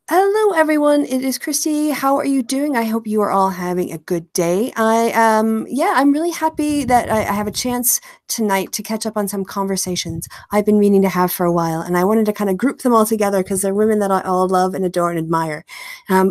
Hello, everyone. It is Christy. How are you doing? I hope you are all having a good day. I'm really happy that I have a chance tonight to catch up on some conversations I've been meaning to have for a while, and I wanted to kind of group them all together because they're women that I all love and adore and admire.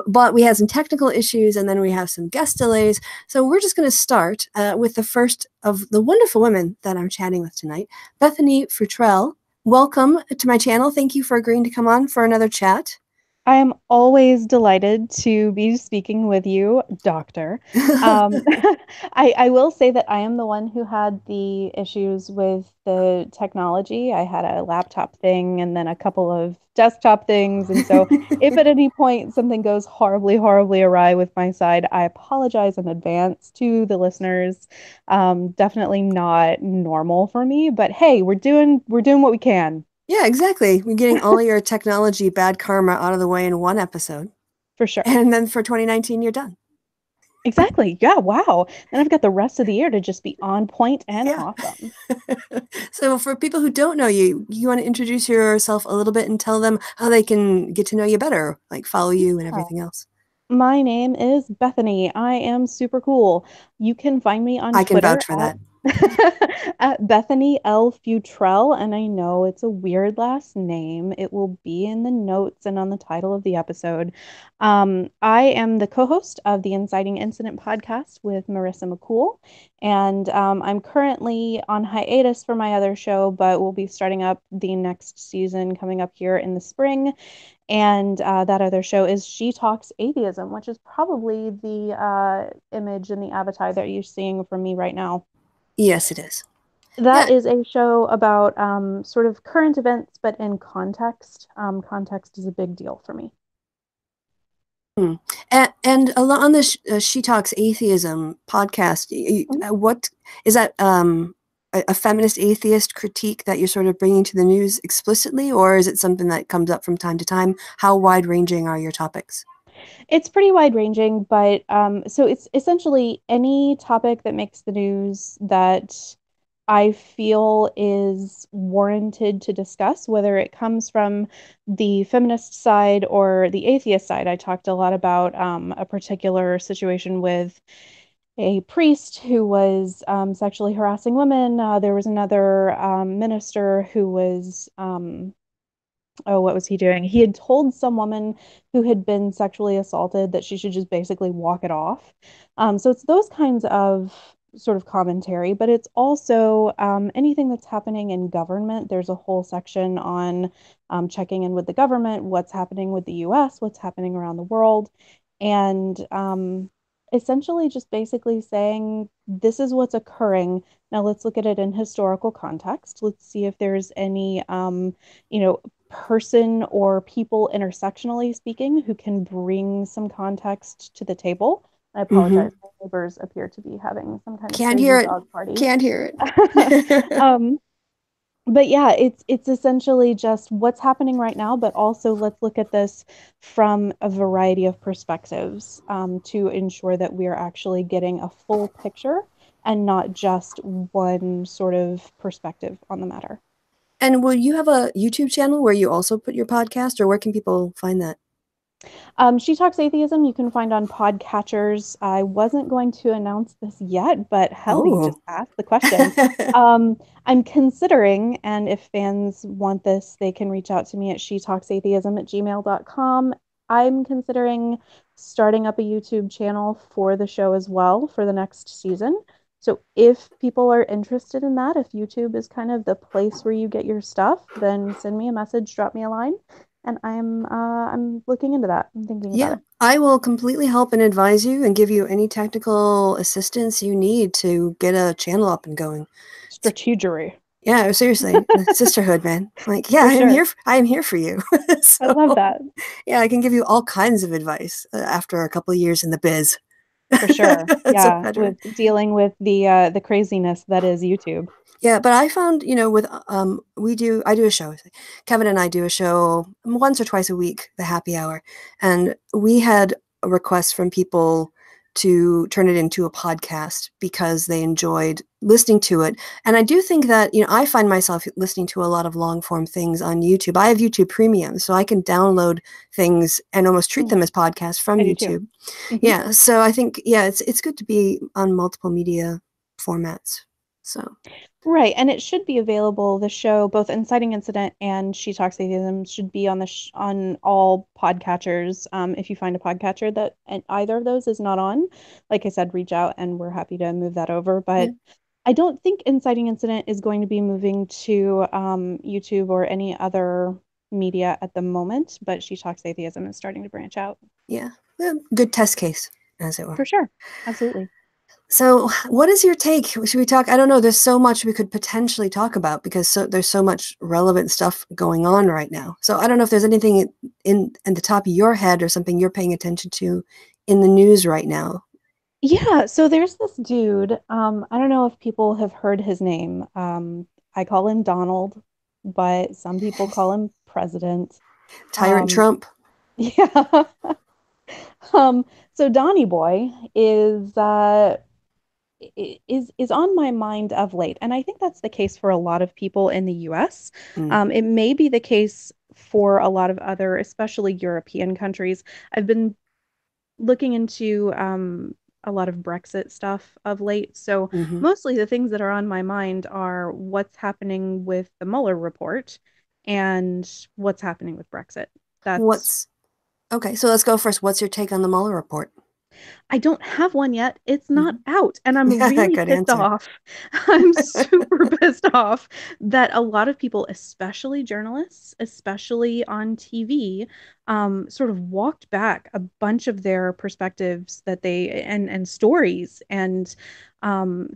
But we had some technical issues, and then we have some guest delays, so we're just going to start with the first of the wonderful women that I'm chatting with tonight, Bethany Futrell. Welcome to my channel. Thank you for agreeing to come on for another chat. I am always delighted to be speaking with you, Doctor. Um, I will say that I am the one who had the issues with the technology. I had a laptop thing and then a couple of desktop things. And so if at any point something goes horribly, horribly awry with my side, I apologize in advance to the listeners. Definitely not normal for me, but hey, we're doing what we can. Yeah, exactly. We're getting all your technology bad karma out of the way in one episode. For sure. And then for 2019, you're done. Exactly. Yeah. Wow. Then I've got the rest of the year to just be on point and Yeah. awesome. So for people who don't know you, you want to introduce yourself a little bit and tell them how they can get to know you better, like follow you and Yeah. everything else. My name is Bethany. I am super cool. You can find me on I can Twitter vouch for that. at Bethany L. Futrell, and I know it's a weird last name. It will be in the notes and on the title of the episode. I am the co-host of the Inciting Incident podcast with Marissa McCool, and I'm currently on hiatus for my other show, but we'll be starting up the next season coming up here in the spring. And that other show is She Talks Atheism, which is probably the image and the avatar that you're seeing from me right now. Yes, it is. That Yeah. is a show about sort of current events, but in context. Context is a big deal for me. Hmm. And on the She Talks Atheism podcast, Mhm. what is that? A feminist atheist critique that you're sort of bringing to the news explicitly, or is it something that comes up from time to time? How wide ranging are your topics? It's pretty wide ranging, but so it's essentially any topic that makes the news that I feel is warranted to discuss, whether it comes from the feminist side or the atheist side. I talked a lot about a particular situation with a priest who was sexually harassing women. There was another minister who was oh, what was he doing? He had told some woman who had been sexually assaulted that she should just basically walk it off. So it's those kinds of sort of commentary, but it's also anything that's happening in government. There's a whole section on checking in with the government, what's happening with the US, what's happening around the world, and essentially just basically saying this is what's occurring. Now let's look at it in historical context. Let's see if there's any you know, person or people intersectionally speaking who can bring some context to the table. I Mm-hmm. apologize. My neighbors appear to be having some kind of Can't crazy hear it. dog party. Can't hear it. um, but yeah, it's essentially just what's happening right now, but also let's look at this from a variety of perspectives to ensure that we are actually getting a full picture and not just one sort of perspective on the matter. And will you have a YouTube channel where you also put your podcast, or where can people find that? She Talks Atheism, you can find on podcatchers. I wasn't going to announce this yet, but hell, you Oh. just asked the question. I'm considering, and if fans want this, they can reach out to me at shetalksatheism@gmail.com. I'm considering starting up a YouTube channel for the show as well for the next season. So if people are interested in that, if YouTube is kind of the place where you get your stuff, then send me a message, drop me a line, and I'm looking into that. I'm thinking about Yeah, it. I will completely help and advise you and give you any technical assistance you need to get a channel up and going. Strategery. Yeah, seriously, sisterhood, man. Like, yeah, For sure. I am here for you. I So, love that. yeah, I can give you all kinds of advice after a couple of years in the biz. For sure. It's a Yeah, veteran. with dealing with the craziness that is YouTube. Yeah, but I found, with I do a show. Kevin and I do a show once or twice a week, the happy hour. And we had requests from people to turn it into a podcast because they enjoyed listening to it. And I do think that, I find myself listening to a lot of long form things on YouTube. I have YouTube Premium, so I can download things and almost treat them as podcasts from I do too. YouTube. Yeah. So I think, it's good to be on multiple media formats. So. Right, and it should be available. The show, both Inciting Incident and She Talks Atheism, should be on on all podcatchers. If you find a podcatcher that either of those is not on, like I said, reach out and we're happy to move that over. Yeah. But I don't think Inciting Incident is going to be moving to YouTube or any other media at the moment, but She Talks Atheism is starting to branch out. Yeah. Good test case, as it were. For sure. Absolutely. So, what is your take? Should we talk? I don't know. There's so much we could potentially talk about because there's so much relevant stuff going on right now. So, I don't know if there's anything in the top of your head or something you're paying attention to in the news right now. Yeah, so there's this dude. I don't know if people have heard his name. I call him Donald, but some people call him President. Tyrant Um, Trump. yeah. So Donny Boy is on my mind of late, and I think that's the case for a lot of people in the US. Mm. It may be the case for a lot of other, especially European countries. I've been looking into a lot of Brexit stuff of late. So Mm-hmm. mostly the things that are on my mind are what's happening with the Mueller report and what's happening with Brexit. That's Okay? So let's go first. What's your take on the Mueller report? I don't have one yet. It's not Mm-hmm. out, and I'm Yeah, really good pissed answer. off. I'm super pissed off that a lot of people, especially journalists, especially on TV, sort of walked back a bunch of their perspectives that they and stories and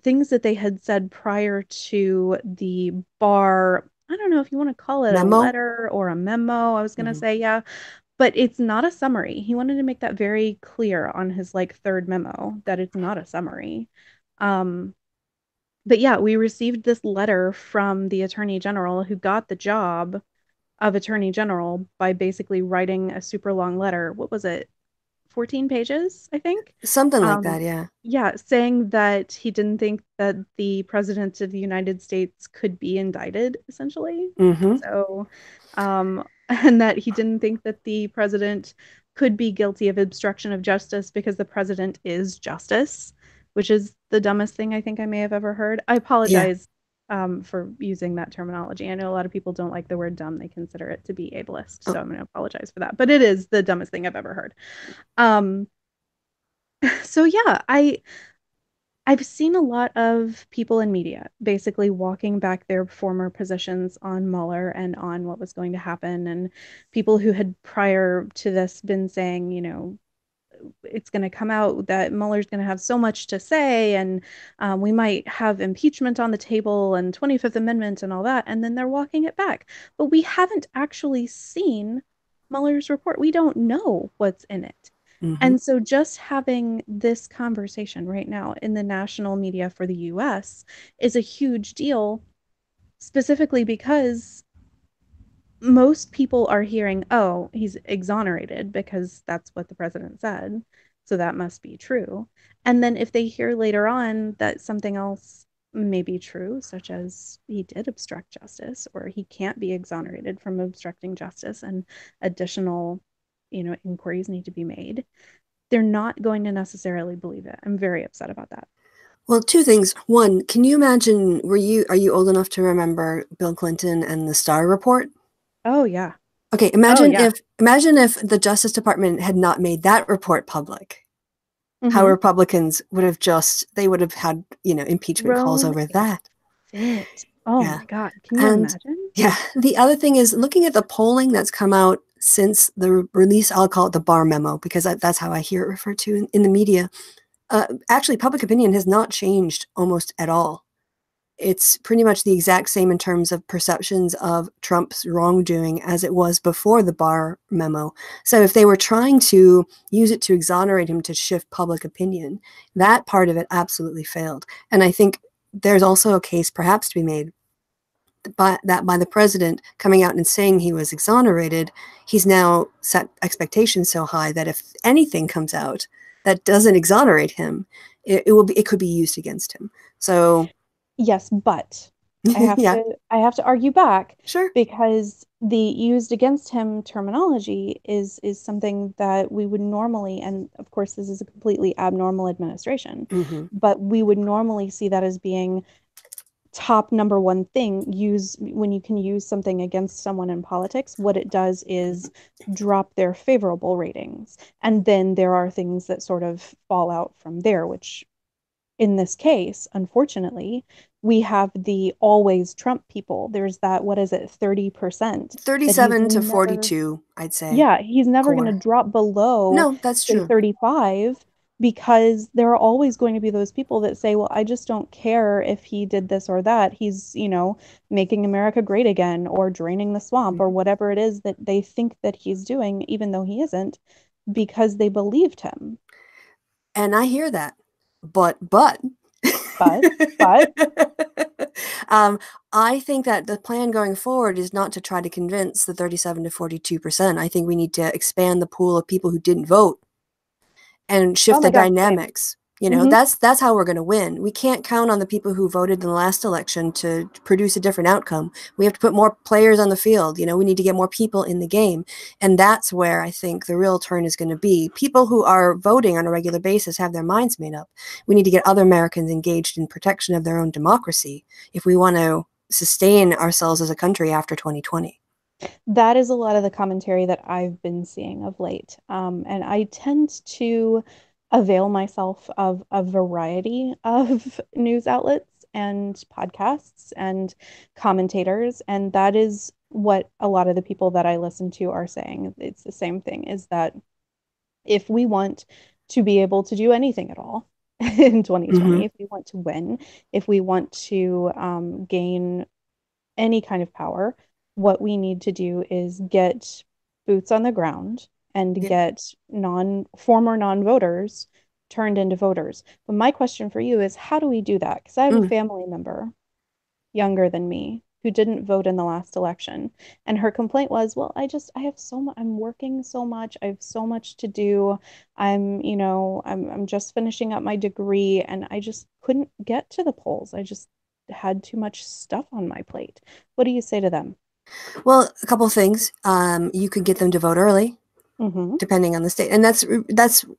things that they had said prior to the bar. I don't know if you want to call it a Memo. letter or a memo. I was gonna Mm-hmm. say, yeah, but it's not a summary. He wanted to make that very clear on his like third memo that it's not a summary. Um, but yeah, we received this letter from the Attorney General who got the job of Attorney General by basically writing a super long letter. What was it? 14 pages, I think. Something like Um, that. Yeah. yeah, saying that he didn't think that the president of the United States could be indicted, essentially. Mm-hmm. So, and that he didn't think that the president could be guilty of obstruction of justice because the president is justice, which is the dumbest thing I think I may have ever heard. I Yeah. apologize for using that terminology. I know a lot of people don't like the word dumb. They consider it to be ableist. Oh, So I'm going to apologize for that. But it is the dumbest thing I've ever heard. Um, so yeah, I've seen a lot of people in media basically walking back their former positions on Mueller and on what was going to happen, and people who had prior to this been saying, it's going to come out that Mueller's going to have so much to say, and we might have impeachment on the table and 25th Amendment and all that, and then they're walking it back. But we haven't actually seen Mueller's report. We don't know what's in it. mm-hmm. And so just having this conversation right now in the national media for the US is a huge deal, specifically because most people are hearing, oh, he's exonerated because that's what the president said. So that must be true. And then if they hear later on that something else may be true, such as he did obstruct justice or he can't be exonerated from obstructing justice and additional, inquiries need to be made, they're not going to necessarily believe it. I'm very upset about that. Well, two things. One, can you imagine, are you old enough to remember Bill Clinton and the Starr report? Oh yeah. Okay, Oh yeah. imagine if the Justice Department had not made that report public. How Mm-hmm. Republicans they would have had, impeachment calls Thrown over a that. fit. Oh Yeah. my God. Can you And imagine? yeah, the other thing is looking at the polling that's come out since the release, I'll call it the Barr memo because that's how I hear it referred to in the media. Actually, public opinion has not changed almost at all. It's pretty much the exact same in terms of perceptions of Trump's wrongdoing as it was before the Barr memo. So if they were trying to use it to exonerate him to shift public opinion, that part of it absolutely failed. And I think there's also a case perhaps to be made by the president coming out and saying he was exonerated, he's now set expectations so high that if anything comes out that doesn't exonerate him, it could be used against him. So Yes, but yeah, I have to argue back sure. because the used against him terminology is something that we would normally, and of course this is a completely abnormal administration, Hmm. but we would normally see that as being top number one thing. Use when you can use something against someone in politics, what it does is drop their favorable ratings. And then there are things that sort of fall out from there, which in this case, unfortunately, we have the always Trump people. There's that, what is it, 30% that he's 37 to never, 42, I'd say, yeah, he's never going to core. drop below, No, that's say, true. 35, because there are always going to be those people that say, well, I just don't care if he did this or that. He's, making America great again or draining the swamp or Mhm. whatever it is that they think that he's doing, even though he isn't, because they believed him. And I hear that. But But, but, um, I think that the plan going forward is not to try to convince the 37 to 42%. I think we need to expand the pool of people who didn't vote and oh shift the my gosh, same. dynamics. Hmm. That's how we're going to win. We can't count on the people who voted in the last election to produce a different outcome. We have to put more players on the field. We need to get more people in the game. And that's where I think the real turn is going to be. People who are voting on a regular basis have their minds made up. We need to get other Americans engaged in protection of their own democracy if we want to sustain ourselves as a country after 2020. That is a lot of the commentary that I've been seeing of late. And I tend to avail myself of a variety of news outlets and podcasts and commentators. And that is what a lot of the people that I listen to are saying. It's the same thing, is that if we want to be able to do anything at all in 2020, Mm-hmm. if we want to win, if we want to gain any kind of power, what we need to do is get boots on the ground and Yeah. get former non-voters turned into voters. But my question for you is, how do we do that? Because I have a Mm. family member younger than me who didn't vote in the last election. And her complaint was, well, I have so much, I'm working so much, I have so much to do. I'm just finishing up my degree and I just couldn't get to the polls. I just had too much stuff on my plate. What do you say to them? Well, a couple of things. You could get them to vote early, Mm-hmm. depending on the state. And that's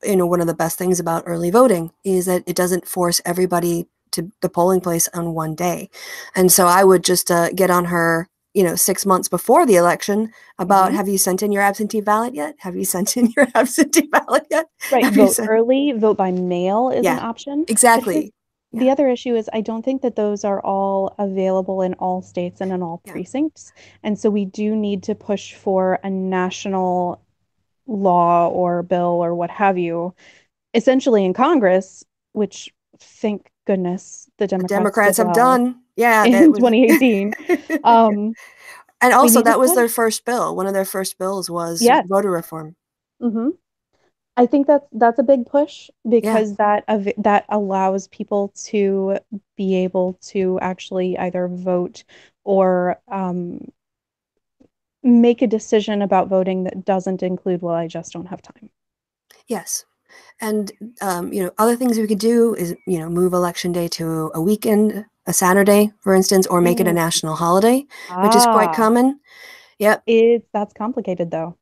one of the best things about early voting is that it doesn't force everybody to the polling place on one day. And so I would just get on her 6 months before the election about, Mm-hmm. have you sent in your absentee ballot yet? Have you sent in your absentee ballot yet? Right. Have you Vote sent? early, vote by mail is an Yeah, option. But here's exactly. the Yeah, other issue is I don't think that those are all available in all states and in all yeah. precincts. And so we do need to push for a national law or bill or what have you, essentially in Congress, which thank goodness the The Democrats did Democrats have well done. Yeah, that in was. 2018. Um, And we also need to that was push. their first bill. One of their first bills was Yes. voter reform. Hmm. I think that's a big push Yeah. because that allows people to be able to actually either vote or make a decision about voting that doesn't include, well, I just don't have time. Yes. And other things we could do is move election day to a weekend, a Saturday, for instance, or make it a Mm. national holiday, which is quite Ah, common. Yep. that's complicated though.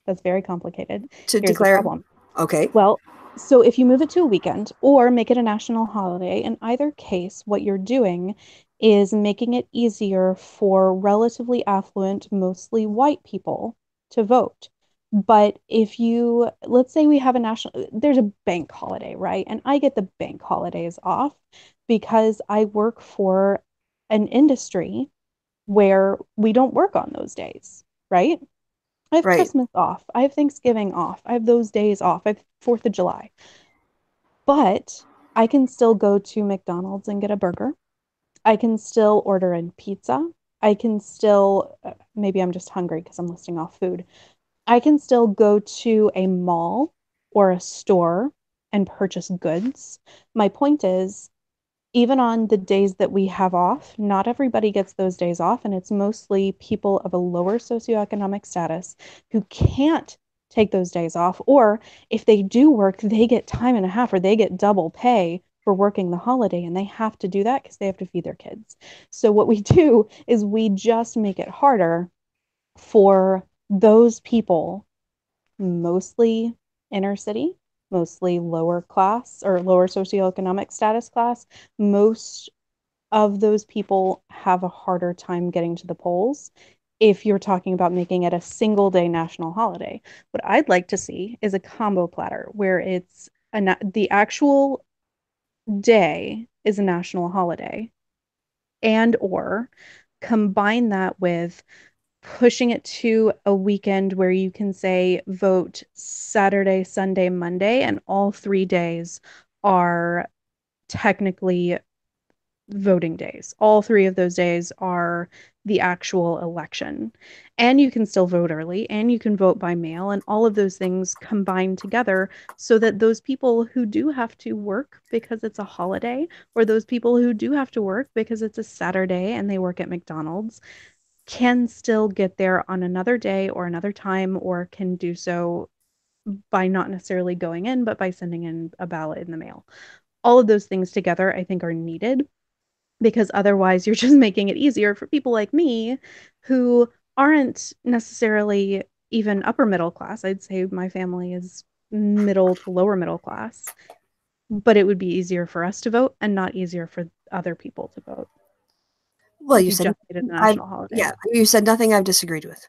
That's very complicated. To Here's the declare. problem. Okay. Well, so if you move it to a weekend or make it a national holiday, in either case, what you're doing is making it easier for relatively affluent, mostly white people to vote. But if you, let's say we have there's a bank holiday, right? And I get the bank holidays off because I work for an industry where we don't work on those days, right? I have Right. Christmas off. I have Thanksgiving off. I have those days off. I have 4th of July. But I can still go to McDonald's and get a burger. I can still order in pizza. I can still, maybe I'm just hungry because I'm listing off food. I can still go to a mall or a store and purchase goods. My point is, even on the days that we have off, not everybody gets those days off, and it's mostly people of a lower socioeconomic status who can't take those days off. Or if they do work, they get time and a half or they get double pay for working the holiday, and they have to do that because they have to feed their kids. So what we do is we just make it harder for those people, mostly inner city, mostly lower class or lower socioeconomic status class. Most of those people have a harder time getting to the polls if you're talking about making it a single day national holiday. What I'd like to see is a combo platter where the actual day is a national holiday, and or combine that with pushing it to a weekend where you can say vote Saturday, Sunday, Monday, and all 3 days are technically voting days. All 3 of those days are the actual election. And you can still vote early and you can vote by mail, and all of those things combined together so that those people who do have to work because it's a holiday, or those people who do have to work because it's a Saturday and they work at McDonald's, can still get there on another day or another time, or can do so by not necessarily going in, but by sending in a ballot in the mail. All of those things together, I think, are needed, because otherwise you're just making it easier for people like me who aren't necessarily even upper middle class. I'd say my family is middle to lower middle class, but it would be easier for us to vote and not easier for other people to vote Well, if you you said just made it a I national holiday. yeah, you said nothing I've disagreed with.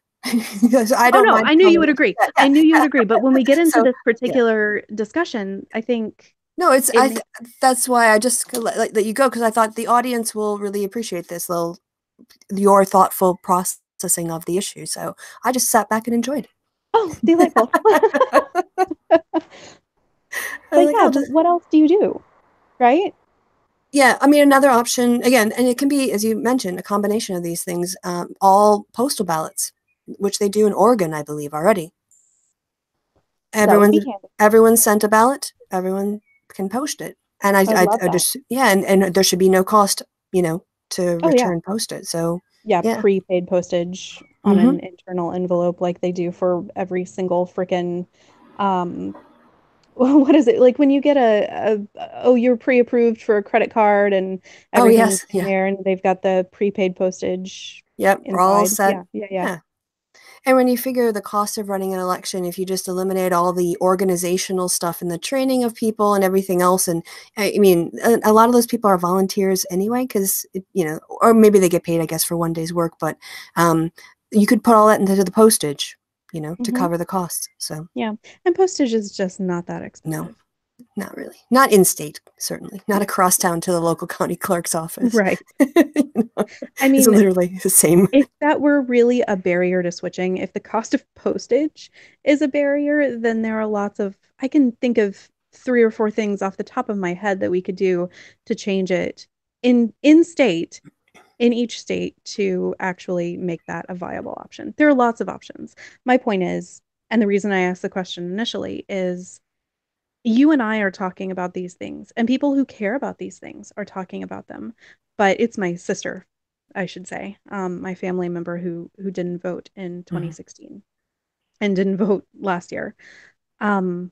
Because I Oh don't no, mind I knew you calling would it. agree. Yeah, I knew you yeah. would agree. But when we get into So, this yeah. particular discussion, I think No, it's it makes, that's why I just let you go, because I thought the audience will really appreciate this little your thoughtful processing of the issue. So I just sat back and enjoyed. oh, delightful. I was But like, yeah, I'll but just what else do you do? Right? yeah. I mean, another option again, and it can be, as you mentioned, a combination of these things. All postal ballots, which they do in Oregon, I believe, already. That would be Everyone handy. everyone sent a ballot. Everyone can post it, and I would love I that. just yeah, and there should be no cost, to Oh yeah. return post it. So Yeah, yeah. prepaid postage on Mm-hmm. an internal envelope like they do for every single freaking um what is it? Like when you get oh, you're pre-approved for a credit card and Oh everything's yes, in yeah, there and they've got the prepaid postage yep. We're all inside. set. Yeah, yeah, yeah. Yeah. And when you figure the cost of running an election, if you just eliminate all the organizational stuff and the training of people and everything else, and I mean, a lot of those people are volunteers anyway, because, or maybe they get paid, I guess, for one day's work, but um, you could put all that into the postage, to Hmm. cover the costs. So, Yeah. And postage is just not that no, expensive. not really. Not in state, certainly. Not across town to the local county clerk's office. Right. I It's mean, literally the same. if that were really a barrier to switching, if the cost of postage is a barrier, then there are I can think of 3 or 4 things off the top of my head that we could do to change it in state, in each state, to actually make that a viable option. There are lots of options. My point is, and the reason I asked the question initially is, you and I are talking about these things, and people who care about these things are talking about them. But it's my sister, I should say, my family member who didn't vote in Mhm. 2016 and didn't vote last year. Um,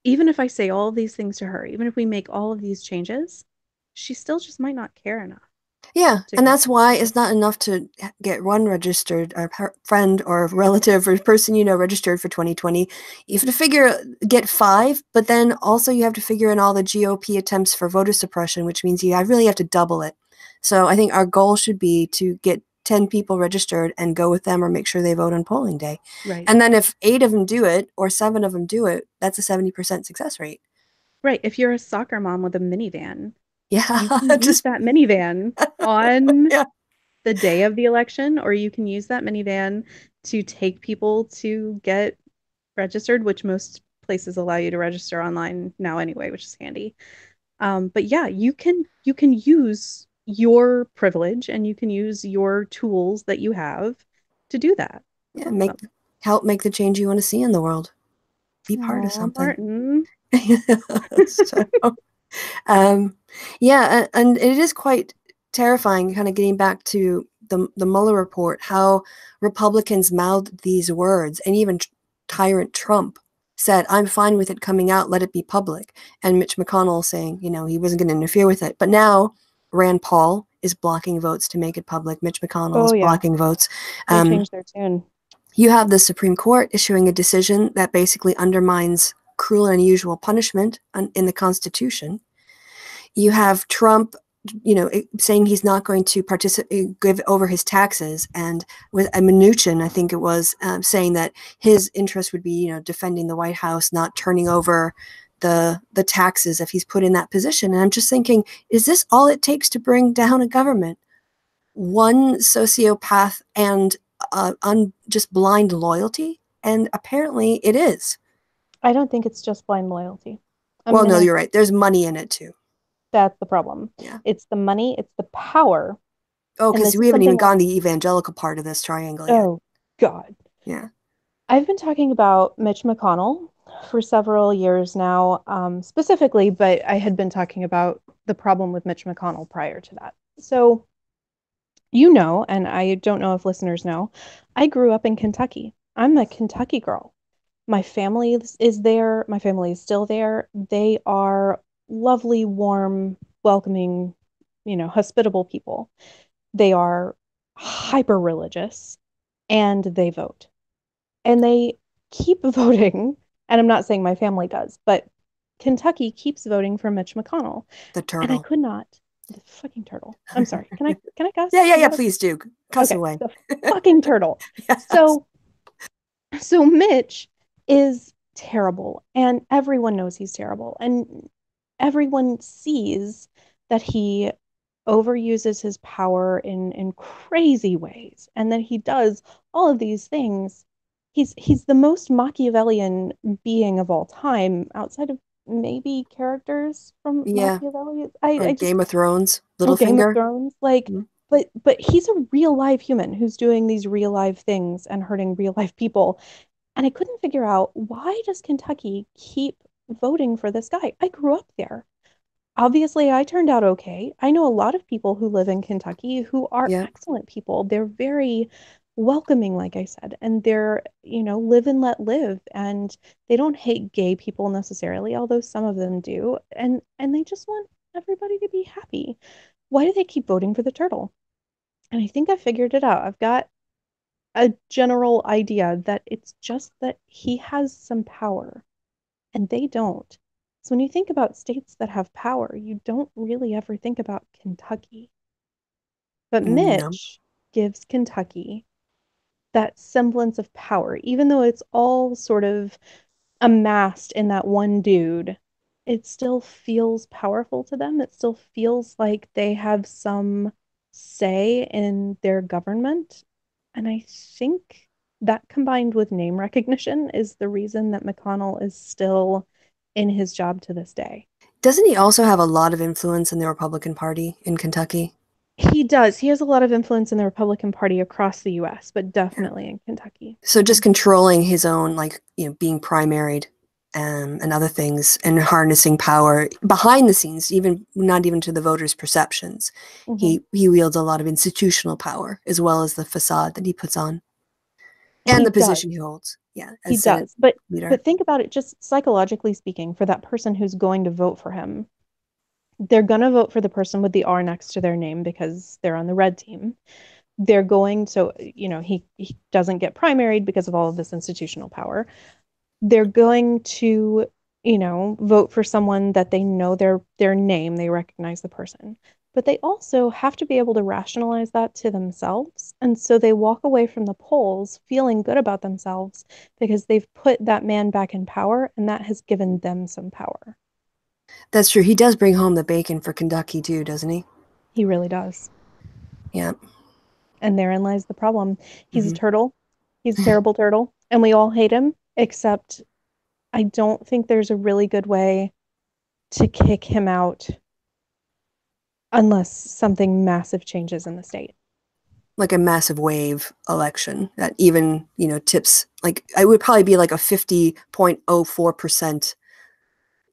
Even if I say all of these things to her, even if we make all of these changes, she still just might not care enough Yeah, to and go. that's why it's not enough to get one registered, or friend or relative or person registered for 2020. You have to get five, but then also you have to figure in all the GOP attempts for voter suppression, which means you really have to double it. So I think our goal should be to get 10 people registered and go with them, or make sure they vote on polling day. Right. And then if 8 of them do it or 7 of them do it, that's a 70% success rate. Right. If you're a soccer mom with a minivan, you Yeah, can use just that minivan on yeah. the day of the election, or you can use that minivan to take people to get registered, which most places allow you to register online now anyway, which is handy. But yeah, you can use your privilege and you can use your tools that you have to do that. That's Yeah, awesome. help make the change you want to see in the world. Be part of Oh, something. Martin. So, um, yeah, and it is quite terrifying, kind of getting back to the Mueller report, how Republicans mouthed these words, and even tyrant Trump said, "I'm fine with it coming out, let it be public." And Mitch McConnell saying, he wasn't going to interfere with it. But now Rand Paul is blocking votes to make it public. Mitch McConnell Oh is yeah, blocking votes. they changed their tune. You have the Supreme Court issuing a decision that basically undermines cruel and unusual punishment in the Constitution. You have Trump, saying he's not going to give over his taxes, and with Mnuchin, I think it was, saying that his interest would be, defending the White House, not turning over the taxes if he's put in that position. And I'm just thinking, is this all it takes to bring down a government? One sociopath and just blind loyalty? And apparently it is. I don't think it's just blind loyalty. I'm Well, no, gonna you're right. There's money in it too. That's the problem. Yeah. It's the money, it's the power. Oh, And because this we is haven't even something gotten the evangelical part of this triangle yet. oh God. Yeah. I've been talking about Mitch McConnell for several years now, specifically, but I had been talking about the problem with Mitch McConnell prior to that. So, and I don't know if listeners know, I grew up in Kentucky. I'm a Kentucky girl. My family is there. My family is still there. They are lovely, warm, welcoming, hospitable people. They are hyper religious and they vote. And they keep voting. And I'm not saying my family does, but Kentucky keeps voting for Mitch McConnell. The And I turtle. could not. The fucking turtle. I'm sorry. Can I cuss? Yeah. Please do. Cuss Okay. away. The fucking turtle. Yes. So Mitch is terrible, and everyone knows he's terrible, and everyone sees that he overuses his power in crazy ways, and that he does all of these things. He's the most Machiavellian being of all time, outside of maybe characters from Yeah. Machiavelli. Or I just Game of Thrones. Game of Littlefinger. Thrones, like. Mhm. But he's a real live human who's doing these real live things and hurting real life people. And I couldn't figure out, why does Kentucky keep voting for this guy? I grew up there. Obviously, I turned out okay. I know a lot of people who live in Kentucky who are Yeah. excellent people. They're very welcoming, like I said, and they're, live and let live. And they don't hate gay people necessarily, although some of them do. And they just want everybody to be happy. Why do they keep voting for the turtle? And I think I figured it out. I've got a general idea that it's just that he has some power and they don't. So when you think about states that have power, you don't really ever think about Kentucky. But No. Mitch gives Kentucky that semblance of power, even though it's all sort of amassed in that one dude. It still feels powerful to them. It still feels like they have some say in their government. And I think that, combined with name recognition, is the reason that McConnell is still in his job to this day. Doesn't he also have a lot of influence in the Republican Party in Kentucky? He does. He has a lot of influence in the Republican Party across the US, but Yeah. definitely in Kentucky. So just controlling his own, like, being primaried, and other things, and harnessing power behind the scenes, even not even to the voters' perceptions. Mm-hmm. He wields a lot of institutional power, as well as the facade that he puts on, and He the does. position he holds. Yeah, He as Senate does. But leader. but think about it, just psychologically speaking, for that person who's going to vote for him. They're going to vote for the person with the R next to their name because they're on the red team. They're going, so, he doesn't get primaried because of all of this institutional power. They're going to, vote for someone that they know their name, they recognize the person. But they also have to be able to rationalize that to themselves. And so they walk away from the polls feeling good about themselves because they've put that man back in power, and that has given them some power. That's true. He does bring home the bacon for Kentucky too, doesn't he? He really does. Yeah. And therein lies the problem. He's a Mm-hmm. turtle. He's a terrible turtle. And we all hate him, except I don't think there's a really good way to kick him out unless something massive changes in the state. Like a massive wave election that even, tips, like, it would probably be like a 50.04%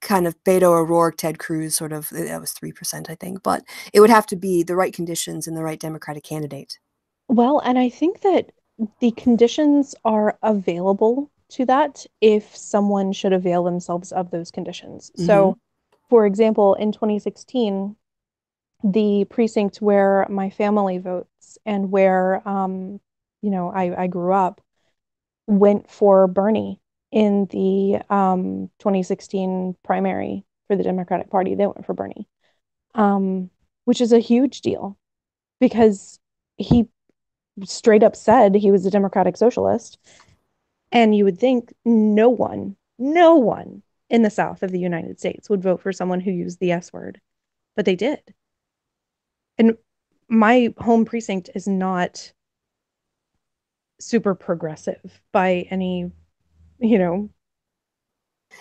kind of Beto O'Rourke, Ted Cruz sort of, that was 3%, I think, but it would have to be the right conditions and the right Democratic candidate. Well, and I think that the conditions are available to that if someone should avail themselves of those conditions. Hmm. So, for example, in 2016, the precinct where my family votes and where I grew up went for Bernie in the 2016 primary for the Democratic Party. They went for Bernie, um, which is a huge deal because he straight up said he was a democratic socialist. And you would think no one in the South of the United States would vote for someone who used the S word, but they did. And my home precinct is not super progressive by any, you know,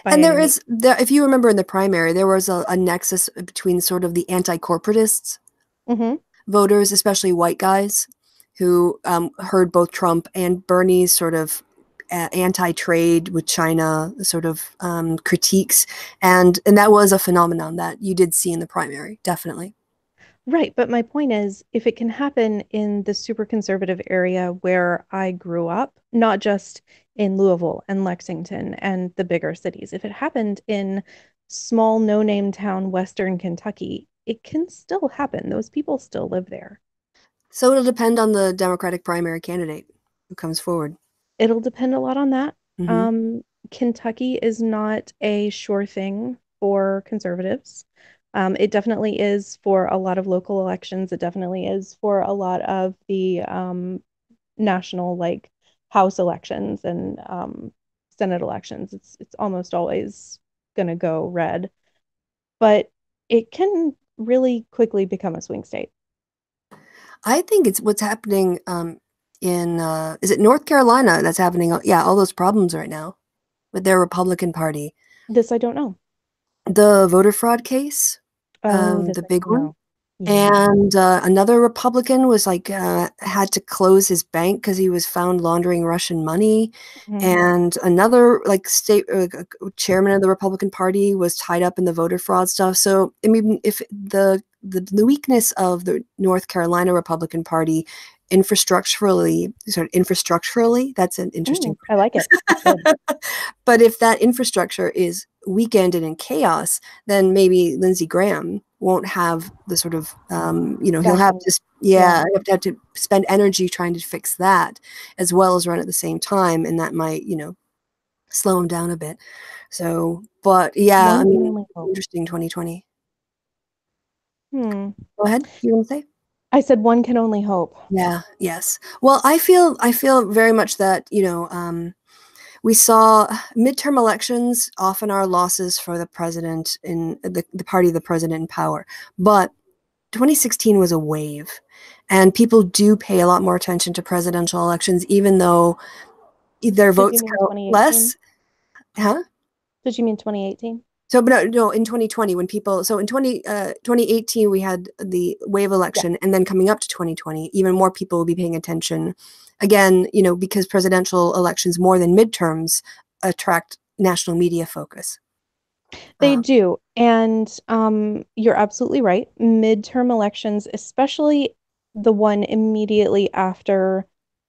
by And any there means. is there, if you remember in the primary, there was a nexus between sort of the anti-corporatists Hmm. voters, especially white guys, who heard both Trump and Bernie's sort of anti-trade with China sort of critiques, and that was a phenomenon that you did see in the primary, definitely. Right, but my point is, if it can happen in the super conservative area where I grew up, not just in Louisville and Lexington and the bigger cities, if it happened in small no-name town Western Kentucky, it can still happen. Those people still live there. So it'll depend on the Democratic primary candidate who comes forward. It'll depend a lot on that. Hmm. Um, Kentucky is not a sure thing for conservatives. It definitely is for a lot of local elections. It definitely is for a lot of the national, like House elections and Senate elections. It's almost always going to go red, but it can really quickly become a swing state. I think it's what's happening in is it North Carolina that's happening? Yeah, all those problems right now with their Republican Party. This I don't know. The voter fraud case, Oh, this the I big don't one. know. Yeah. And another Republican was like had to close his bank because he was found laundering Russian money. Mhm. And another like state chairman of the Republican Party was tied up in the voter fraud stuff. So I mean, if the weakness of the North Carolina Republican Party infrastructurally, that's an interesting I like it. It's good. but if that infrastructure is weakened and in chaos, then maybe Lindsey Graham won't have the sort of, he'll have Backing. to, Yeah. yeah, have to spend energy trying to fix that as well as run at the same time. And that might, slow him down a bit. So, but yeah, I One can mean, only hope. interesting 2020. Hmm. Go ahead. You want to say? I said one can only hope. Yeah, yes. Well, I feel very much that, we saw midterm elections often are losses for the president in the party of the president in power. But 2016 was a wave. And people do pay a lot more attention to presidential elections, even though their Did you votes mean count 2018? less. Huh? Did you mean 2018? So, but no, in 2020, when people, so in 2018, we had the wave Yeah. election, and then coming up to 2020, even more people will be paying attention. Again, because presidential elections more than midterms attract national media focus. They Um, do. And you're absolutely right. Midterm elections, especially the one immediately after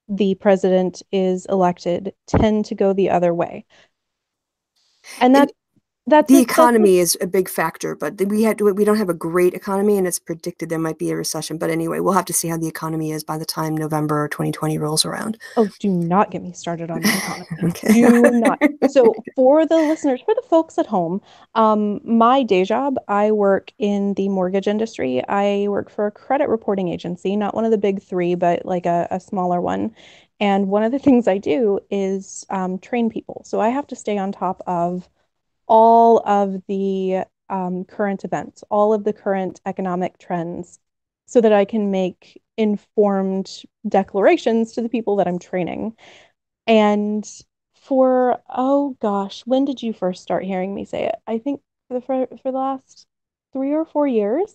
the president is elected, tend to go the other way. And and that's the it. That's it. economy is a big factor, but we don't have a great economy, and it's predicted there might be a recession. But anyway, we'll have to see how the economy is by the time November 2020 rolls around. Oh, do not get me started on the economy. Okay. Do not. So, for the listeners, for the folks at home, my day job, I work in the mortgage industry. I work for a credit reporting agency, not one of the big three, but like a smaller one. And one of the things I do is train people. So I have to stay on top of all of the current events, all of the current economic trends, so that I can make informed declarations to the people that I'm training. And oh gosh, when did you first start hearing me say it? I think for the last 3 or 4 years,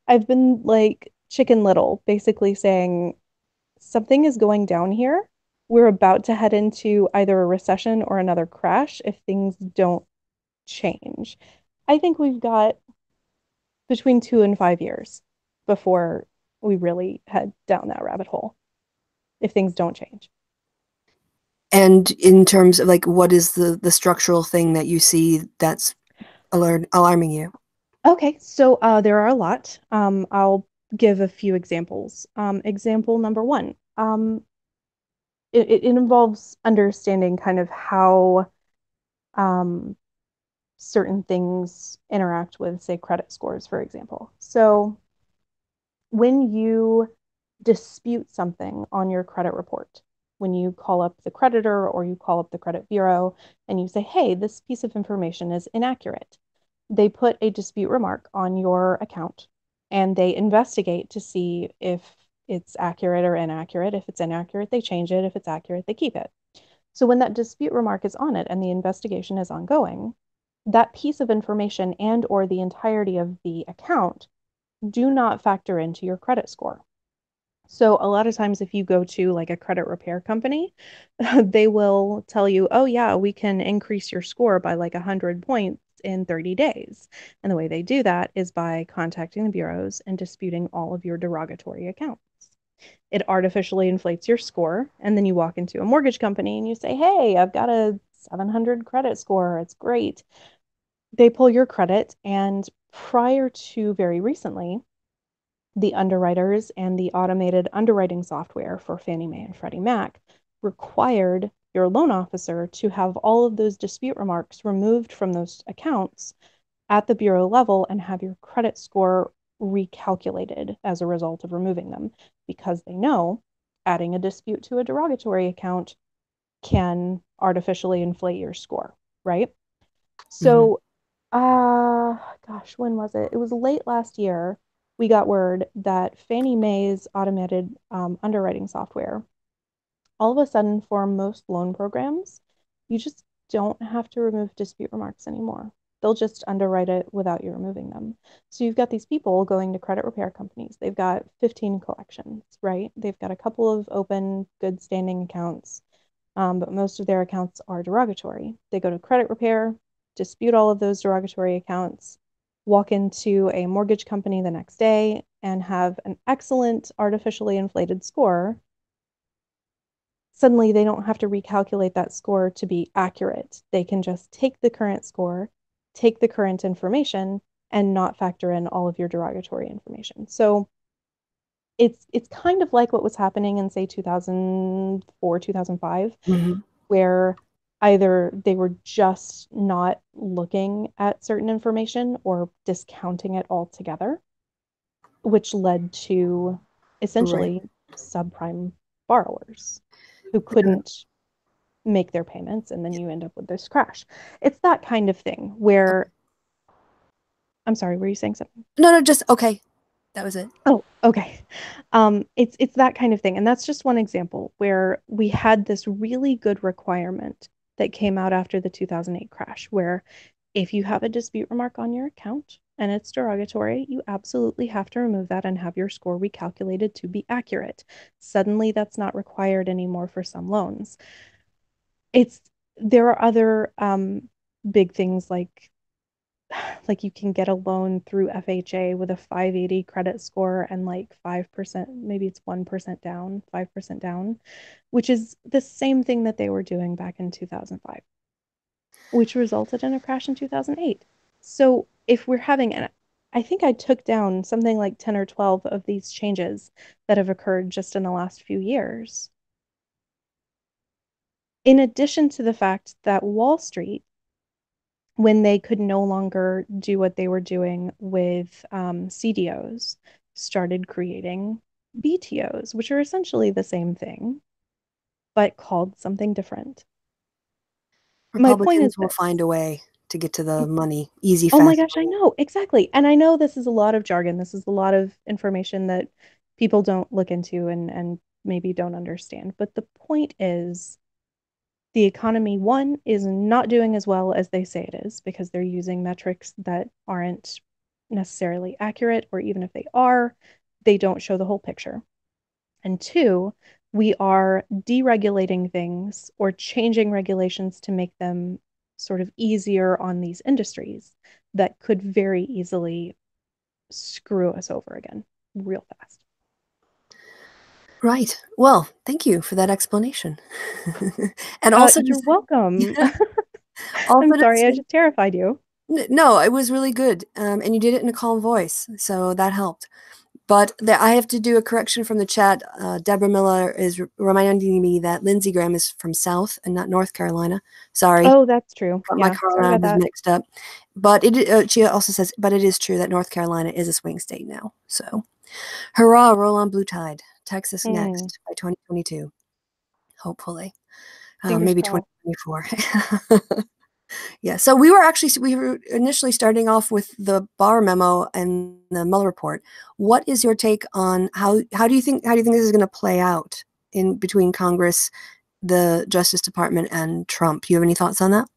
I've been like Chicken Little, basically saying something is going down here. We're about to head into either a recession or another crash if things don't change. I think we've got between 2 and 5 years before we really head down that rabbit hole. if things don't change. And in terms of like, what is the structural thing that you see that's alarming you? Okay, so there are a lot. I'll give a few examples. Example number one, it involves understanding kind of how um, certain things interact with, say, credit scores, for example. So when you dispute something on your credit report, when you call up the creditor or you call up the credit bureau and you say, hey, this piece of information is inaccurate, they put a dispute remark on your account and they investigate to see if it's accurate or inaccurate. If it's inaccurate, they change it. If it's accurate, they keep it. So when that dispute remark is on it and the investigation is ongoing, that piece of information and or the entirety of the account do not factor into your credit score. So a lot of times if you go to like a credit repair company, they will tell you, "Oh yeah, we can increase your score by like 100 points in 30 days." And the way they do that is by contacting the bureaus and disputing all of your derogatory accounts. It artificially inflates your score, and then you walk into a mortgage company and you say, "Hey, I've got a 700 credit score. It's great." They pull your credit, and prior to very recently, the underwriters and the automated underwriting software for Fannie Mae and Freddie Mac required your loan officer to have all of those dispute remarks removed from those accounts at the bureau level and have your credit score recalculated as a result of removing them because they know adding a dispute to a derogatory account can artificially inflate your score, right? Hmm. So gosh, when was it? It was late last year. We got word that Fannie Mae's automated underwriting software, all of a sudden, for most loan programs, you just don't have to remove dispute remarks anymore. They'll just underwrite it without you removing them. So you've got these people going to credit repair companies. They've got 15 collections, right? They've got a couple of open, good standing accounts, but most of their accounts are derogatory. They go to credit repair, dispute all of those derogatory accounts, walk into a mortgage company the next day, and have an excellent artificially inflated score. Suddenly, they don't have to recalculate that score to be accurate. They can just take the current score, take the current information, and not factor in all of your derogatory information. So it's kind of like what was happening in, say, 2004, 2005, Hmm. where either they were just not looking at certain information or discounting it altogether, which led to Right. essentially subprime borrowers who couldn't make their payments, and then you end up with this crash. It's that kind of thing where, I'm sorry, were you saying something? No, no, just okay. That was it. Oh, okay. It's that kind of thing, and that's just one example where we had this really good requirement that came out after the 2008 crash, where if you have a dispute remark on your account and it's derogatory, you absolutely have to remove that and have your score recalculated to be accurate. Suddenly, that's not required anymore for some loans. It's There are other big things like you can get a loan through FHA with a 580 credit score and like 5%, maybe it's 1% down, 5% down, which is the same thing that they were doing back in 2005, which resulted in a crash in 2008. So if we're having, and I think I took down something like 10 or 12 of these changes that have occurred just in the last few years. In addition to the fact that Wall Street, when they could no longer do what they were doing with CDOs, started creating BTOs, which are essentially the same thing, but called something different. My point is Republicans will this. find a way to get to the money. Easy, Oh my fast gosh, I money. know exactly. And I know this is a lot of jargon. This is a lot of information that people don't look into and maybe don't understand. But the point is the economy, one, is not doing as well as they say it is because they're using metrics that aren't necessarily accurate, or even if they are, they don't show the whole picture. And two, we are deregulating things or changing regulations to make them sort of easier on these industries that could very easily screw us over again real fast. Right. Well, thank you for that explanation. And also You're welcome. I'm also to sorry, I say, just terrified you. no, it was really good. And you did it in a calm voice, so that helped. But I have to do a correction from the chat. Deborah Miller is reminding me that Lindsey Graham is from South and not North Carolina. Sorry, Oh, that's true. got my Yeah, sorry about Carolinas that. mixed up. But she also says, but it is true that North Carolina is a swing state now. So, hurrah, roll on Blue Tide. Texas Hmm. next by 2022, hopefully. Fingers Maybe crossed. 2024. Yeah, so we were initially starting off with the Barr memo and the Mueller report. What is your take on how do you think this is going to play out in between Congress, the Justice Department, and Trump? Do you have any thoughts on that?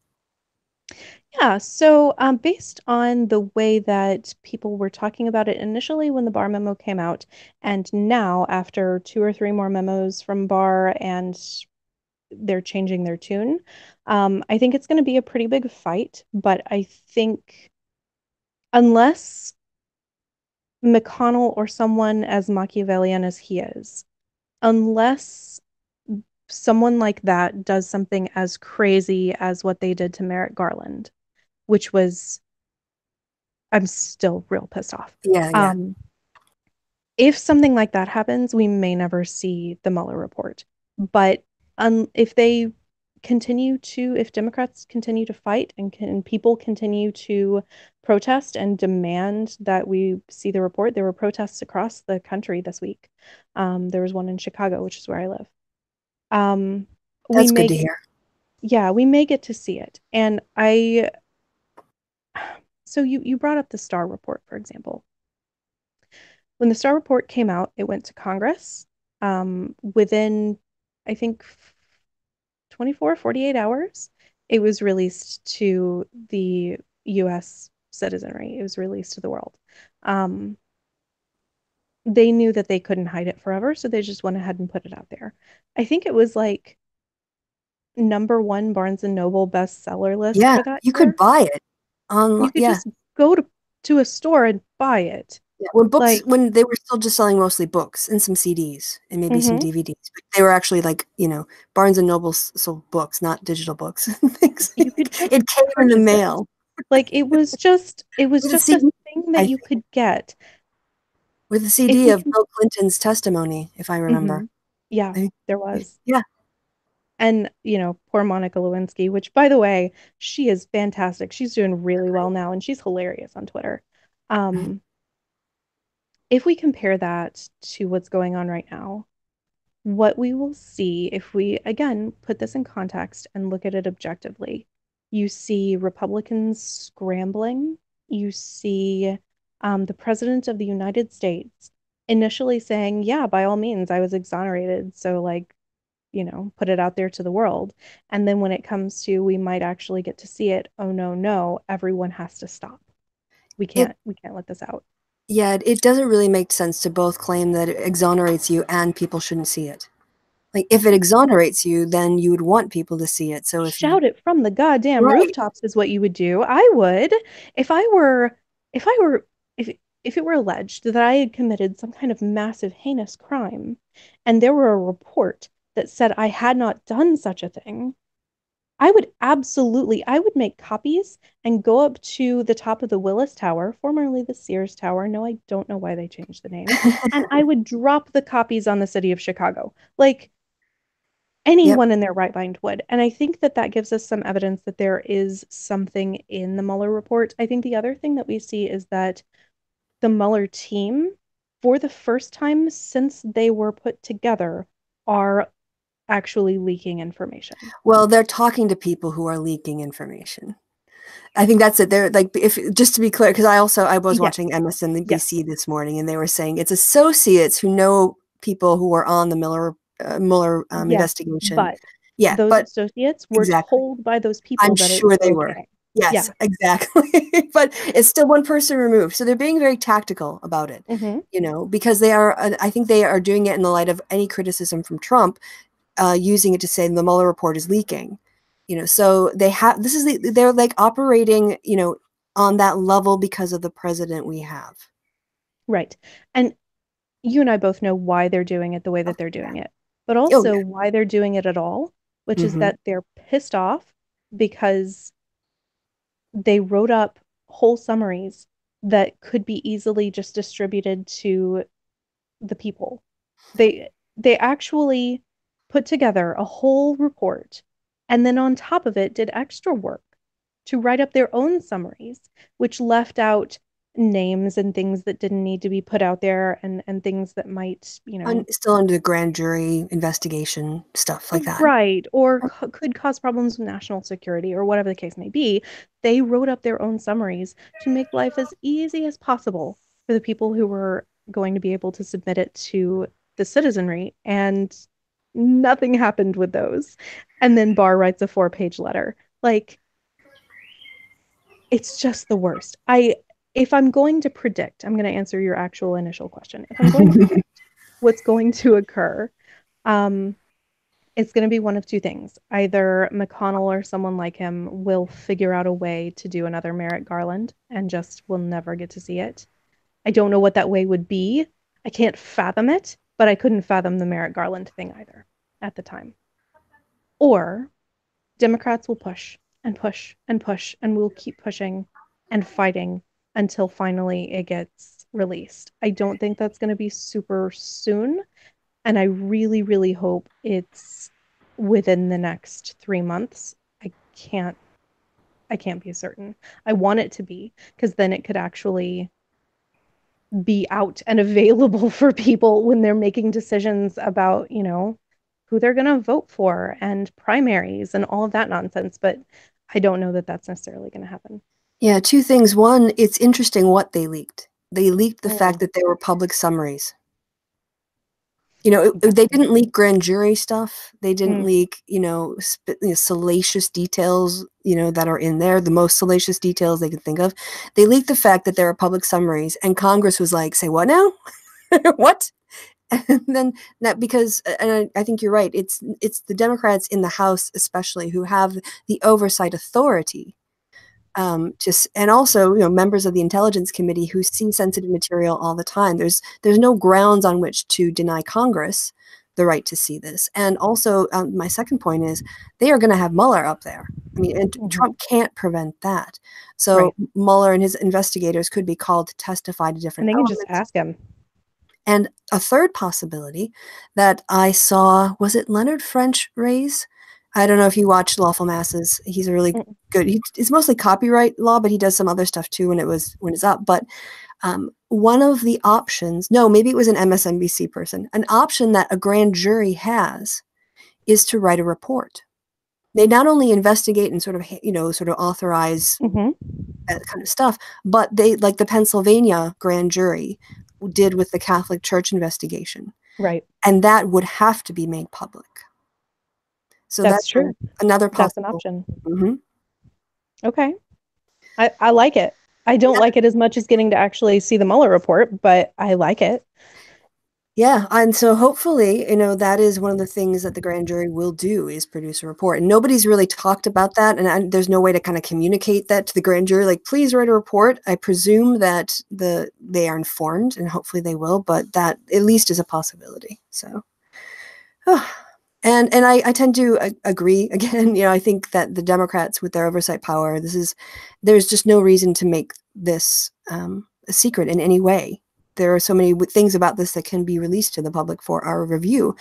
Yeah, so based on the way that people were talking about it initially when the Barr memo came out, and now after two or three more memos from Barr and they're changing their tune, I think it's going to be a pretty big fight. But I think unless McConnell or someone as Machiavellian as he is, unless someone like that does something as crazy as what they did to Merrick Garland, which was, I'm still real pissed off. Yeah, yeah. Um, if something like that happens, we may never see the Mueller report. But if they continue to, if Democrats continue to fight and people continue to protest and demand that we see the report, there were protests across the country this week. There was one in Chicago, which is where I live. Um, we That's good may to get, hear. yeah, we may get to see it. And so you brought up the Starr report, for example. When the Starr report came out, it went to Congress. Within, I think, 24, 48 hours, it was released to the US citizenry. It was released to the world. Um, they knew that they couldn't hide it forever, so they just went ahead and put it out there. I think it was like number one Barnes and Noble bestseller list Yeah, for that you could year. buy it You online. could Yeah. just go to a store and buy it. Yeah, Like, when they were still just selling mostly books and some CDs and maybe some mhm. DVDs, but they were actually like, Barnes and Noble sold books, not digital books and things. You could just It came in the purchase it. mail Like it was with a just a CD, thing that I you think, could get. with a If CD we of can, Bill Clinton's testimony, if I remember. mhm. Yeah, I, there was. yeah, And, poor Monica Lewinsky, which by the way, she is fantastic. She's doing really well now and she's hilarious on Twitter. Um, if we compare that to what's going on right now, what we will see if we, again, put this in context and look at it objectively, you see Republicans scrambling. You see the President of the United States initially saying, yeah, by all means, I was exonerated. So, like, put it out there to the world. And then when it comes to we might actually get to see it, oh no, no, everyone has to stop. it We can't let this out. yeah, it doesn't really make sense to both claim that it exonerates you and people shouldn't see it. Like if it exonerates you, then you would want people to see it. So if you Shout it from the goddamn right, rooftops is what you would do. I would if I were if I were if it were alleged that I had committed some kind of massive heinous crime and there were a report that said I had not done such a thing, I would make copies and go up to the top of the Willis Tower, formerly the Sears Tower. No, I don't know why they changed the name. And I would drop the copies on the city of Chicago. Like, yep. anyone in their right mind would. And I think that that gives us some evidence that there is something in the Mueller report. I think the other thing that we see is that the Mueller team, for the first time since they were put together, are actually leaking information. Well, they're talking to people who are leaking information. I think that's it. They're like, if just to be clear, because I was Yes, watching yes. MSNBC this morning, and they were saying it's associates who know people who are on the Mueller Yes, investigation. but Yeah, those but associates were exactly. told by those I'm people that it sure was they were. okay. Yes, Yeah. exactly. But it's still one person removed. So they're being very tactical about it, Hmm. because they are, I think they are doing it in the light of any criticism from Trump, using it to say the Mueller report is leaking. So they're like operating, on that level because of the president we have. Right. And you and I both know why they're doing it the way Oh, that they're yeah. doing it, but Oh, also why they're doing it at all, which yeah. is that they're pissed off because they wrote up whole summaries that could be easily just distributed to the people. They actually put together a whole report and then on top of it did extra work to write up their own summaries, which left out names and things that didn't need to be put out there and things that might, Still under the grand jury investigation, stuff like that. right, or could cause problems with national security or whatever the case may be. They wrote up their own summaries to make life as easy as possible for the people who were going to be able to submit it to the citizenry, and nothing happened with those. And then Barr writes a 4-page letter. Like, it's just the worst. If I'm going to predict, I'm going to answer your actual initial question. If I'm going to predict what's going to occur, um, it's going to be one of two things. Either McConnell or someone like him will figure out a way to do another Merrick Garland and just will never get to see it. I don't know what that way would be. I can't fathom it, but I couldn't fathom the Merrick Garland thing either at the time. Or Democrats will push and push and push, and we'll keep pushing and fighting until finally it gets released. I don't think that's going to be super soon. And I really, really hope it's within the next 3 months. I can't, I can't be certain. I want it to be, because then it could actually be out and available for people when they're making decisions about, who they're going to vote for and primaries and all of that nonsense. But I don't know that that's necessarily going to happen. Yeah, two things. One, it's interesting what they leaked. They leaked the fact Mm, that there were public summaries. They exactly. didn't leak grand jury stuff. They didn't Mm, leak, salacious details, that are in there, the most salacious details they could think of. They leaked the fact that there are public summaries, and Congress was like, say what now? What? And then that because and I think you're right. It's the Democrats in the House especially who have the oversight authority, just and also members of the Intelligence Committee who see sensitive material all the time. There's no grounds on which to deny Congress the right to see this. And also, my second point is they are going to have Mueller up there. I mean, and mhm. Trump can't prevent that. So Right. Mueller and his investigators could be called to testify to And different they can just elements. ask him. And a third possibility that I saw, was it Leonard French raise? I don't know if you watched Lawful Masses. He's a really Mm, good. It's mostly copyright law, but he does some other stuff too when it's up. But one of the options, no, maybe it was an MSNBC person, an option that a grand jury has is to write a report. They not only investigate and sort of authorize mhm. that kind of stuff, but they, like the Pennsylvania grand jury did with the Catholic Church investigation, Right. and that would have to be made public. So That's that's true. another That's an possible. option. Hmm. Okay. I like it. I don't Yeah, like it as much as getting to actually see the Mueller report, but I like it. yeah, and so hopefully, that is one of the things that the grand jury will do is produce a report. And nobody's really talked about that, and there's no way to kind of communicate that to the grand jury. Like, please write a report. I presume that they are informed, and hopefully they will. But that at least is a possibility. So. And I tend to agree again. I think that the Democrats, with their oversight power, there's just no reason to make this a secret in any way. There are so many things about this that can be released to the public for our review.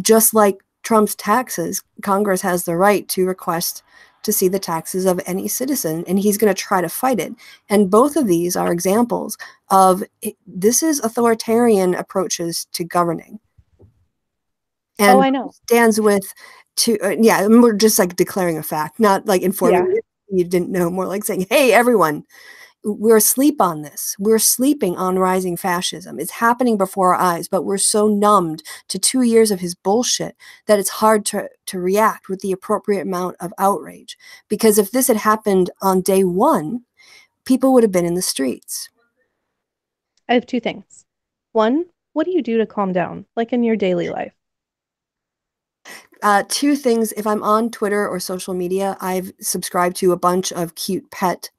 Just like Trump's taxes, Congress has the right to request to see the taxes of any citizen, and he's going to try to fight it. And both of these are examples of this is authoritarian approaches to governing. Oh, And I know. stands with yeah, and we're just like declaring a fact, not like informing Yeah. you didn't know, more like saying, hey, everyone, we're asleep on this. We're sleeping on rising fascism. It's happening before our eyes, but we're so numbed to 2 years of his bullshit that it's hard to react with the appropriate amount of outrage. Because if this had happened on day one, people would have been in the streets. I have two things. One, what do you do to calm down, like in your daily life? Two things. If I'm on Twitter or social media, I've subscribed to a bunch of cute pet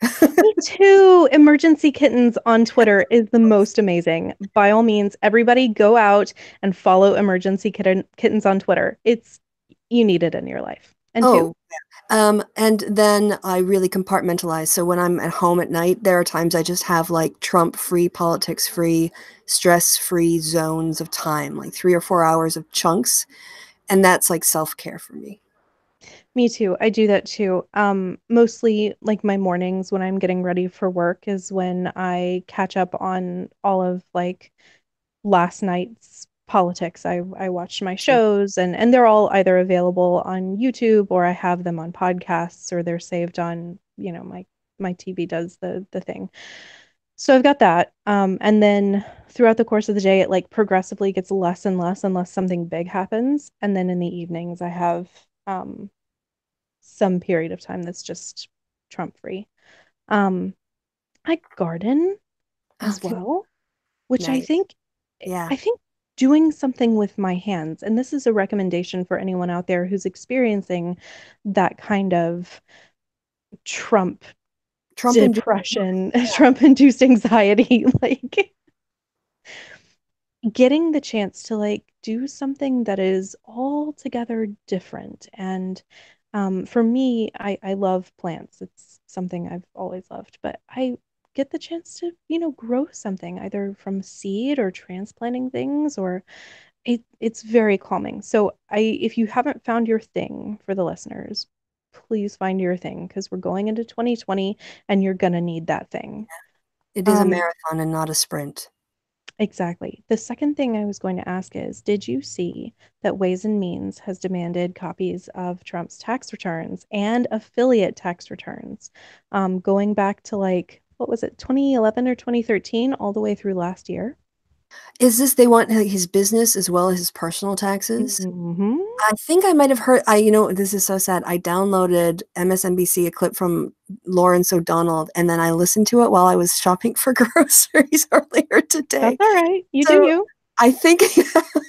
Me too. Emergency Kittens on Twitter is the most amazing. By all means, everybody go out and follow Kittens on Twitter. You need it in your life. And Oh, two, and then I really compartmentalize. So when I'm at home at night, there are times I just have like Trump-free, politics-free, stress-free zones of time, like 3 or 4 hours of chunks. And that's like self-care for me. me too. I do that too. Mostly like my mornings when I'm getting ready for work is when I catch up on all of like last night's politics. I watched my Sure. shows and they're all either available on YouTube or I have them on podcasts or they're saved on, my TV does the thing. So I've got that. And then throughout the course of the day, it like progressively gets less and less unless something big happens. And then in the evenings, I have some period of time that's just Trump free. Um, I garden as Okay. well, which I Nice. think Yeah. I think doing something with my hands, and this is a recommendation for anyone out there who's experiencing that kind of Trump Trump and depression, Trump induced anxiety, like getting the chance to like do something that is altogether different. And for me, I love plants. It's something I've always loved, but I get the chance to, grow something either from seed or transplanting things or it's very calming. So if you haven't found your thing for the listeners, please find your thing because we're going into 2020 and you're gonna need that thing. it is a Um, marathon and not a sprint. exactly. The second thing I was going to ask is, did you see that Ways and Means has demanded copies of Trump's tax returns and affiliate tax returns, going back to like, what was it, 2011 or 2013, all the way through last year? Is this they want like, his business as well as his personal taxes? Hmm. I think I might have heard. This is so sad. I downloaded MSNBC, a clip from Lawrence O'Donnell, and then I listened to it while I was shopping for groceries earlier That's today. all right. You do So you. I think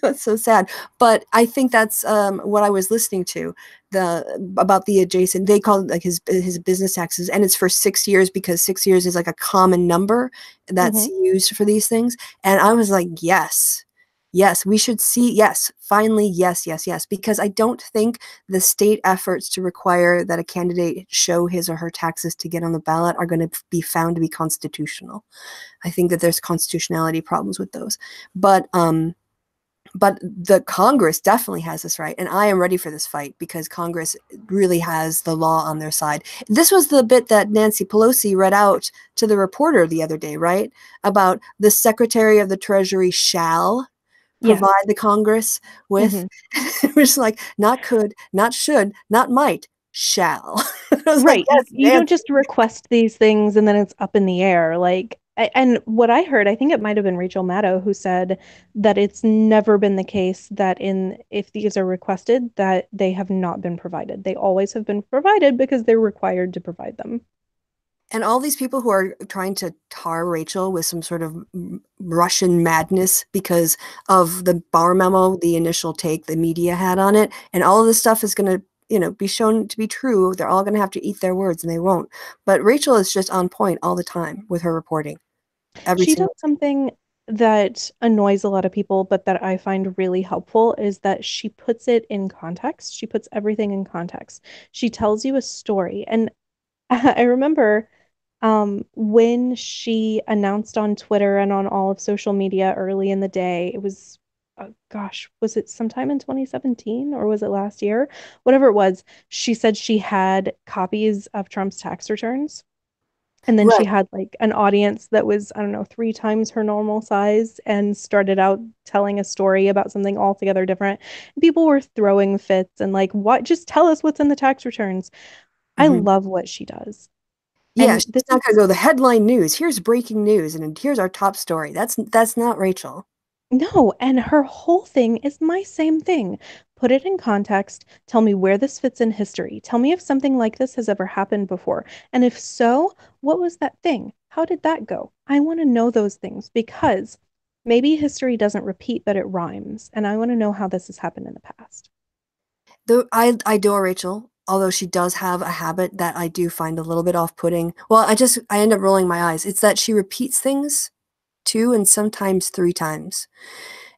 that's so sad, but I think that's what I was listening to about the adjacent. They call it like his business taxes, and it's for 6 years because 6 years is like a common number that's Hmm. used for these things. And I was like, yes, yes, we should see. Yes, finally, yes, yes, yes, because I don't think the state efforts to require that a candidate show his or her taxes to get on the ballot are going to be found to be constitutional. I think that there's constitutionality problems with those. But the Congress definitely has this right, and I am ready for this fight because Congress really has the law on their side. This was the bit that Nancy Pelosi read out to the reporter the other day, right? About the Secretary of the Treasury shall provide Yes. the Congress with. Hmm. It was like not could, not should, not might, shall. I was like, Right. You, yes, you don't Nancy. just request these things and then it's up in the air. And what I heard, I think it might have been Rachel Maddow who said that it's never been the case that if these are requested, that they have not been provided. They always have been provided because they're required to provide them. And all these people who are trying to tar Rachel with some sort of Russian madness because of the Barr memo, the initial take the media had on it, and all of this stuff is going to, be shown to be true. They're all going to have to eat their words, and they won't. But Rachel is just on point all the time with her reporting. Every She does single. something that annoys a lot of people, but that I find really helpful is that she puts it in context. She puts everything in context. She tells you a story. And I remember when she announced on Twitter and on all of social media early in the day, it was, gosh, was it sometime in 2017 or was it last year? Whatever it was, she said she had copies of Trump's tax returns. And then she Right. had like an audience that was, I don't know, 3 times her normal size and started out telling a story about something altogether different. People were throwing fits and like, what? Just tell us what's in the tax returns. I Hmm. love what she does. Yeah, And she's this not going is to go the headline news. Here's breaking news, and here's our top story. That's not Rachel. no, and her whole thing is my same thing. Put it in context. Tell me where this fits in history. Tell me if something like this has ever happened before. And if so, what was that thing? How did that go? I want to know those things because maybe history doesn't repeat, but it rhymes. And I want to know how this has happened in the past. Though I adore Rachel. although she does have a habit that I do find a little bit off-putting. Well, I end up rolling my eyes. It's that she repeats things 2 and sometimes 3 times.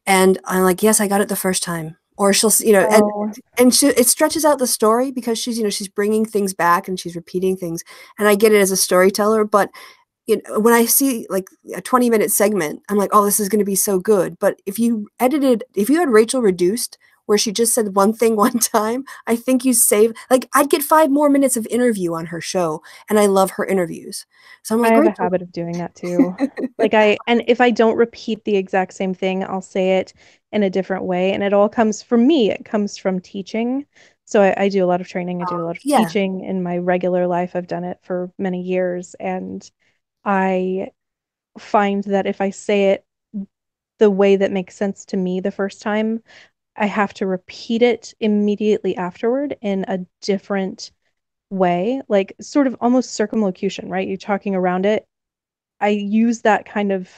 And I'm like, "Yes, I got it the first time." Or she'll, Oh, it stretches out the story because she's bringing things back and she's repeating things. And I get it as a storyteller, but when I see like a 20-minute segment, I'm like, oh, this is going to be so good. But if you had Rachel reduced where she just said one thing one time, I think you save, like, I'd get 5 more minutes of interview on her show. And I love her interviews. So I'm I like, have a Rachel. habit of doing that too. And if I don't repeat the exact same thing, I'll say it in a different way. And it all comes from me. It comes from teaching. So I do a lot of training. I do a lot of Yeah. teaching in my regular life. I've done it for many years. And I find that if I say it the way that makes sense to me the first time, I have to repeat it immediately afterward in a different way, like sort of almost circumlocution, right? You're talking around it. I use that kind of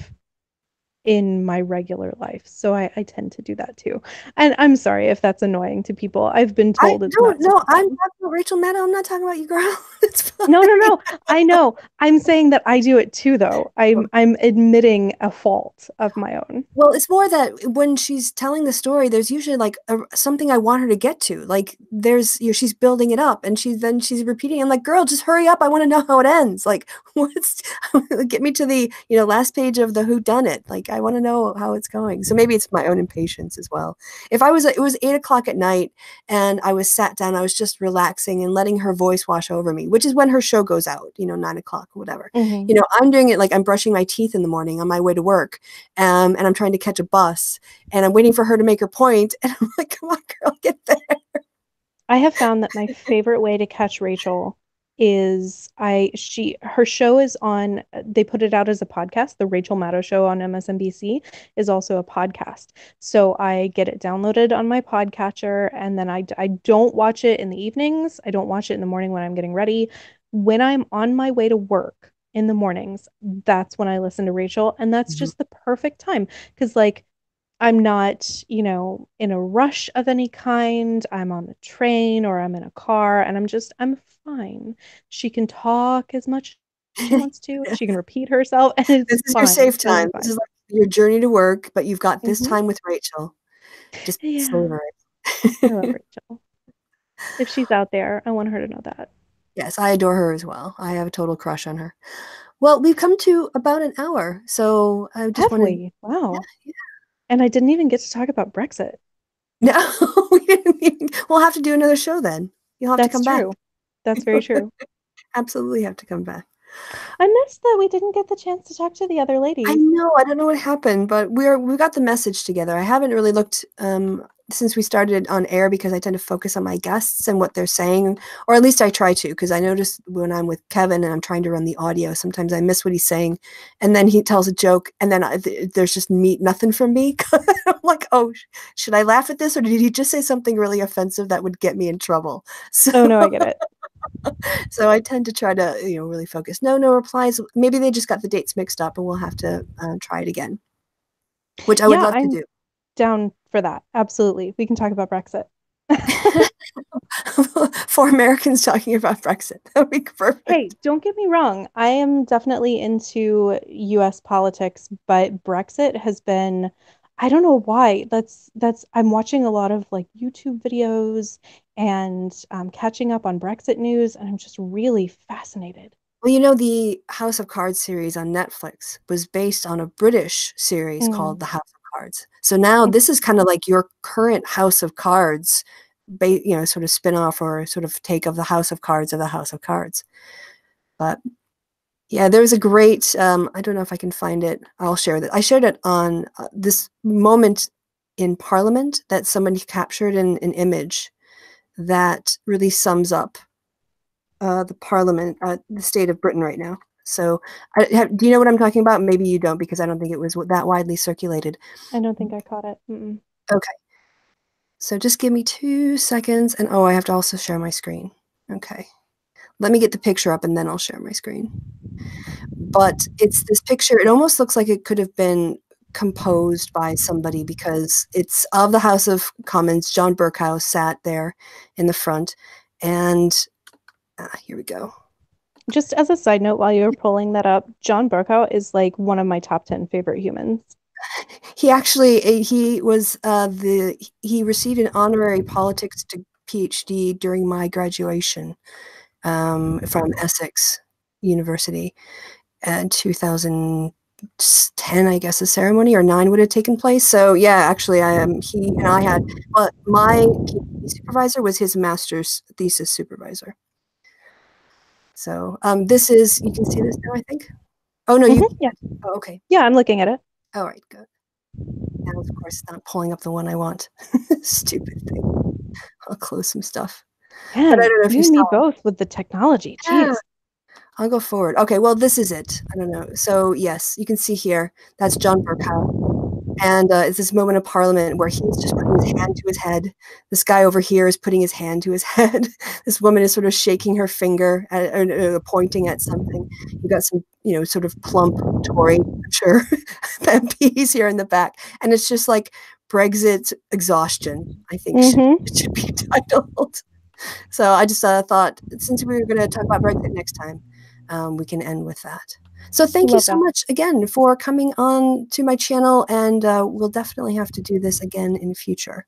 in my regular life. So I tend to do that too. And I'm sorry if that's annoying to people. I've been I told it's don't not know. super I'm fun. talking about Rachel Maddow. I'm not talking about you, girl. It's fine. No, no, no. I know. I'm saying that I do it too, though. I'm admitting a fault of my own. Well, it's more that when she's telling the story, there's usually like something I want her to get to. Like she's building it up, and she's repeating. I'm like, girl, just hurry up! I want to know how it ends. Like, what's get me to the last page of the who done it. Like, I want to know how it's going. So maybe it's my own impatience as well. If I was, it was 8 o'clock at night, and I was sat down, I was just relaxing and letting her voice wash over me, which is when her show goes out. 9 o'clock or whatever. Hmm. I'm doing it like I'm brushing my teeth in the morning on my way to work, and I'm trying to catch a bus, and I'm waiting for her to make her point, and I'm like, come on, girl, get there. I have found that my favorite way to catch Rachel is her show is on, they put it out as a podcast. The Rachel Maddow show on MSNBC is also a podcast. So I get it downloaded on my podcatcher, and then I don't watch it in the evenings. I don't watch it in the morning when I'm getting ready. When I'm on my way to work in the mornings, that's when I listen to Rachel, and that's Mhm. just the perfect time because like I'm not, in a rush of any kind. I'm on the train or I'm in a car and I'm fine. She can talk as much as she wants to. She can repeat herself and it's This is your fine. safe It's time. totally This fine. is like your journey to work, but you've got this Hmm. time with Rachel. Just Yeah, savor I love it. Rachel. If she's out there, I want her to know that. Yes, I adore her as well. I have a total crush on her. Well, we've come to about an hour, so I just Have wanted. we? Yeah, Wow. yeah. And I didn't even get to talk about Brexit. No, we didn't even, we'll have to do another show then. You'll have to That's come back. true. That's very true. Absolutely have to come back. I missed that we didn't get the chance to talk to the other I ladies. know, I don't know what happened, but we got the message together. I haven't really looked since we started on air because I tend to focus on my guests and what they're saying, or at least I try to, because I notice when I'm with Kevin and I'm trying to run the audio, sometimes I miss what he's saying, and then he tells a joke, and then there's just nothing from me. I'm like, oh, should I laugh at this, or did he just say something really offensive that would get me in trouble? So Oh no, I get it. so I tend to try to, really focus. No, no replies. Maybe they just got the dates mixed up, and we'll have to try it again, which I would Yeah, love to I'm do. down for that. Absolutely. We can talk about Brexit. 4 Americans talking about Brexit. That would be Hey, perfect. don't get me wrong. I am definitely into US politics, but Brexit has been, I don't know why. I'm watching a lot of like YouTube videos and catching up on Brexit news, and I'm just really fascinated. Well, the House of Cards series on Netflix was based on a British series Mm. called The House of Cards. So now this is kind of like your current House of Cards, sort of spin-off or sort of take of the House of Cards of the House of Cards. But yeah, there was a great, I don't know if I can find it. I'll share that. I shared it on this moment in Parliament that somebody captured in an image that really sums up the Parliament, the state of Britain right now. So, do you know what I'm talking about? Maybe you don't, because I don't think it was that widely circulated. I don't think I caught it. Mm-mm. Okay, so just give me 2 seconds, and oh, I have to also share my screen. Okay, let me get the picture up, and then I'll share my screen. But it's this picture. It almost looks like it could have been composed by somebody because it's of the House of Commons. John Bercow sat there in the front, And here we go. Just as a side note, while you were pulling that up, John Burkow is like one of my top 10 favorite humans. He actually he was he received an honorary politics to PhD during my graduation from Essex University in 2010, I guess the ceremony, or 9 would have taken place. So yeah, actually he and I had my PhD supervisor was his master's thesis supervisor. So this is, you can see this now, I think. Oh no, you Yeah. oh, okay. Yeah, I'm looking at it. All right, good. Now of course it's not pulling up the one I want. Stupid thing. I'll close some stuff. But I Man, don't know if you you and me saw. both with the technology. Yeah, Jeez. I'll go forward. Okay, well, this is it. I don't know. So, yes, you can see here, that's John Burkow. And it's this moment of Parliament where he's just putting his hand to his head. This guy over here is putting his hand to his head. This woman is sort of shaking her finger or pointing at something. You got some, sort of plump Tory, I'm sure, MPs here in the back. And it's just like Brexit exhaustion, I think it should be titled. So I just thought, since we were going to talk about Brexit next time, we can end with that. So thank you so much again for coming on to my channel, and we'll definitely have to do this again in the future.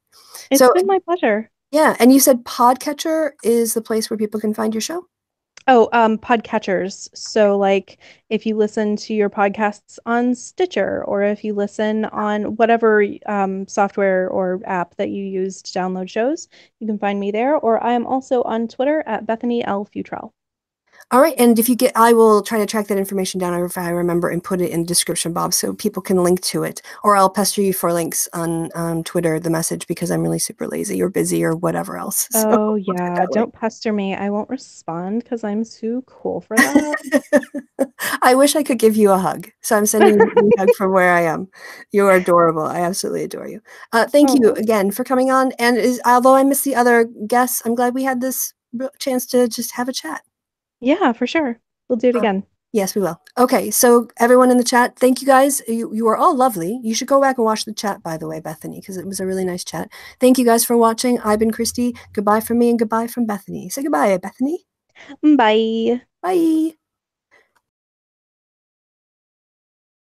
It's been my pleasure. Yeah, and you said Podcatcher is the place where people can find your show? Oh, podcatchers. So like if you listen to your podcasts on Stitcher, or if you listen on whatever software or app that you use to download shows, you can find me there. Or I am also on Twitter at Bethany L. Futrell. All right, and if you get, I will try to track that information down if I remember and put it in the description, Bob, so people can link to it. Or I'll pester you for links on Twitter, the message, because I'm really super lazy or busy or whatever else. So Oh yeah, don't pester me. I won't respond because I'm too cool for that. I wish I could give you a hug. So I'm sending you a hug from where I am. You are adorable. I absolutely adore you. Thank you again for coming on. And although I missed the other guests, I'm glad we had this chance to just have a chat. Yeah, for sure. We'll do it again. Yes, we will. Okay, so everyone in the chat, thank you guys. You are all lovely. You should go back and watch the chat, by the way, Bethany, because it was a really nice chat. Thank you guys for watching. I've been Christy. Goodbye from me and goodbye from Bethany. Say goodbye, Bethany. Bye. Bye.